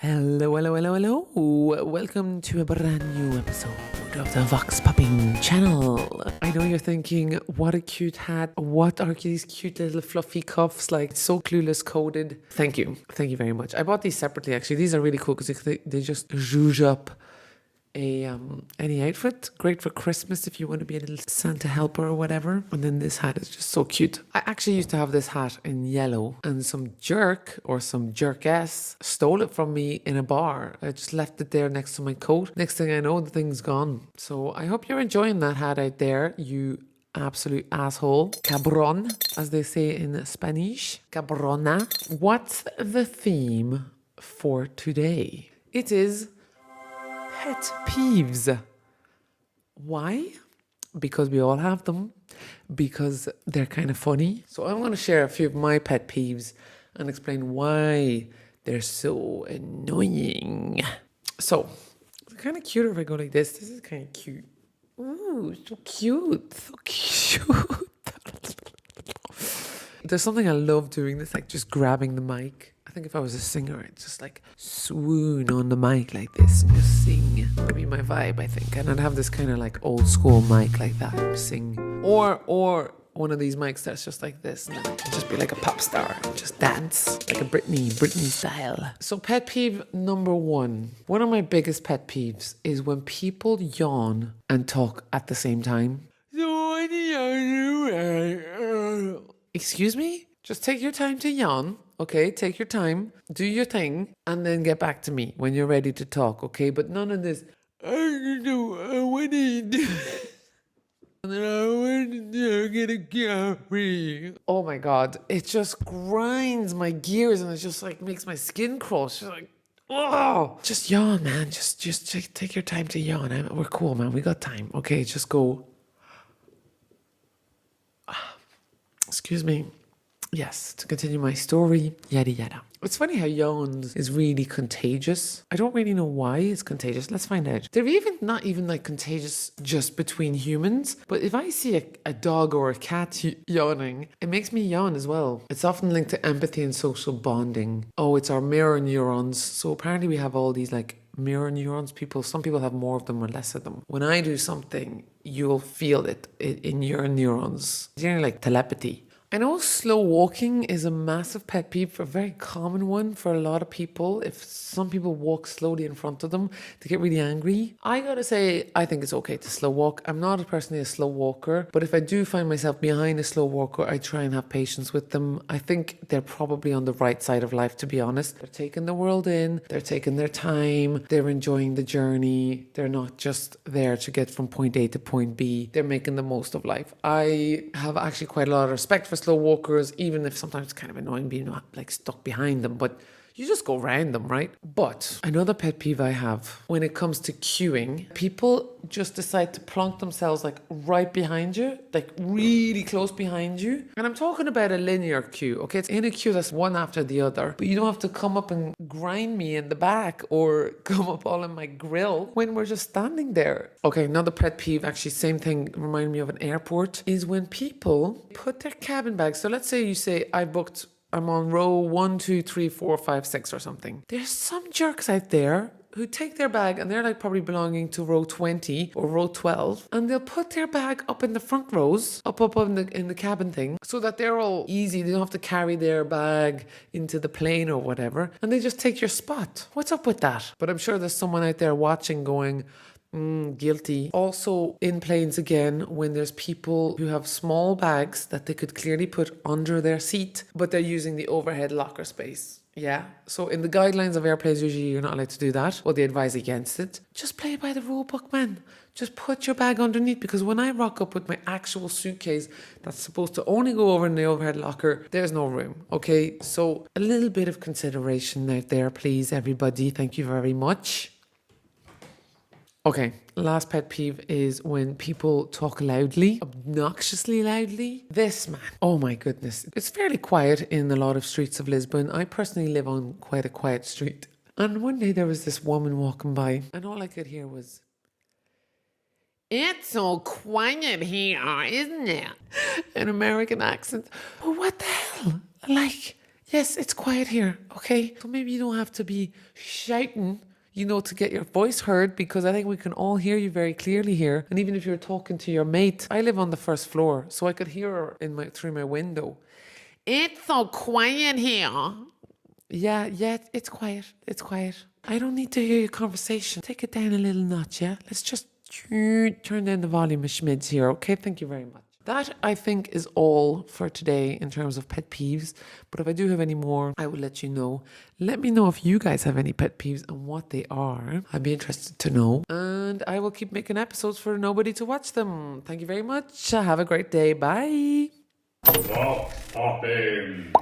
Hello, hello, hello, hello. Welcome to a brand new episode of the Vox Popping channel. I know you're thinking, what a cute hat. What are these cute little fluffy cuffs? Like, so clueless coded. Thank you. Thank you very much. I bought these separately, actually. These are really cool because they just zhuzh up any outfit. Great for Christmas if you want to be a little Santa helper or whatever. And then this hat is just so cute. I actually used to have this hat in yellow, and some jerk or some jerkess stole it from me in a bar. I just left it there next to my coat. Next thing I know, the thing's gone. So I hope you're enjoying that hat out there, you absolute asshole. Cabron, as they say in Spanish. Cabrona. What's the theme for today? It is pet peeves. Why? Because we all have them. Because they're kind of funny. So I'm going to share a few of my pet peeves and explain why they're so annoying. So, it's kind of cute if I go like this. This is kind of cute. Ooh, so cute. So cute. There's something I love doing this, like just grabbing the mic. I think if I was a singer, I'd just like swoon on the mic like this and just sing. That'd be my vibe, I think. And I'd have this kind of like old school mic like that, sing. Or one of these mics that's just like this, and then just be like a pop star and just dance like a Britney style. So pet peeve number one. One of my biggest pet peeves is when people yawn and talk at the same time. Excuse me? Just take your time to yawn, okay? Take your time, do your thing, and then get back to me when you're ready to talk, okay? But none of this, I don't know what do you do? And then I want to get a coffee. Oh my God, it just grinds my gears and it just like makes my skin crawl. It's just like, oh, just yawn, man. Just take your time to yawn. We're cool, man. We got time. Okay, just go. Excuse me. Yes, to continue my story, yada yada. It's funny how yawns is really contagious. I don't really know why it's contagious. Let's find out. They're not even like contagious just between humans, but if I see a dog or a cat yawning, it makes me yawn as well. It's often linked to empathy and social bonding. Oh, it's our mirror neurons. So apparently we have all these like mirror neurons. Some people have more of them or less of them. When I do something, you'll feel it in your neurons. It's generally like telepathy. I know slow walking is a massive pet peeve, a very common one for a lot of people. If some people walk slowly in front of them, they get really angry. I gotta say, I think it's okay to slow walk. I'm not personally a slow walker, but if I do find myself behind a slow walker, I try and have patience with them. I think they're probably on the right side of life, to be honest. They're taking the world in, they're taking their time, they're enjoying the journey. They're not just there to get from point A to point B. They're making the most of life. I have actually quite a lot of respect for slow walkers, even if sometimes it's kind of annoying being like stuck behind them, but you just go around them, right? But another pet peeve I have when it comes to queuing, people just decide to plonk themselves like right behind you, like really close behind you. And I'm talking about a linear queue, okay? It's in a queue that's one after the other, but you don't have to come up and grind me in the back or come up all in my grill when we're just standing there. Okay, another pet peeve, actually same thing, remind me of an airport, is when people put their cabin bags. So let's say you say, I'm on row 1, 2, 3, 4, 5, 6 or something. There's some jerks out there who take their bag and they're like probably belonging to row 20 or row 12, and they'll put their bag up in the front rows, up in the cabin thing, so that they're all easy. They don't have to carry their bag into the plane or whatever, and they just take your spot. What's up with that? But I'm sure there's someone out there watching going, guilty. Also in planes again, when there's people who have small bags that they could clearly put under their seat, but they're using the overhead locker space. Yeah. So in the guidelines of airplanes, usually you're not allowed to do that. Well, they advise against it. Just play by the rule book, man. Just put your bag underneath, because when I rock up with my actual suitcase that's supposed to only go over in the overhead locker, there's no room. Okay. So a little bit of consideration out there, please, everybody. Thank you very much. Okay, last pet peeve is when people talk loudly, obnoxiously loudly. This, man, oh my goodness. It's fairly quiet in a lot of streets of Lisbon. I personally live on quite a quiet street. And one day there was this woman walking by, and all I could hear was, "It's so quiet here, isn't it?" An American accent. But what the hell? Like, Yes, it's quiet here, okay? So maybe you don't have to be shouting, to get your voice heard, because I think we can all hear you very clearly here. And even if you're talking to your mate, I live on the first floor, so I could hear her through my window. It's so quiet here. Yeah, it's quiet. It's quiet. I don't need to hear your conversation. Take it down a little notch, yeah? Let's just turn down the volume of schmids here, okay? Thank you very much. That, I think, is all for today in terms of pet peeves. But if I do have any more, I will let you know. Let me know if you guys have any pet peeves and what they are. I'd be interested to know. And I will keep making episodes for nobody to watch them. Thank you very much. Have a great day. Bye. Stop popping.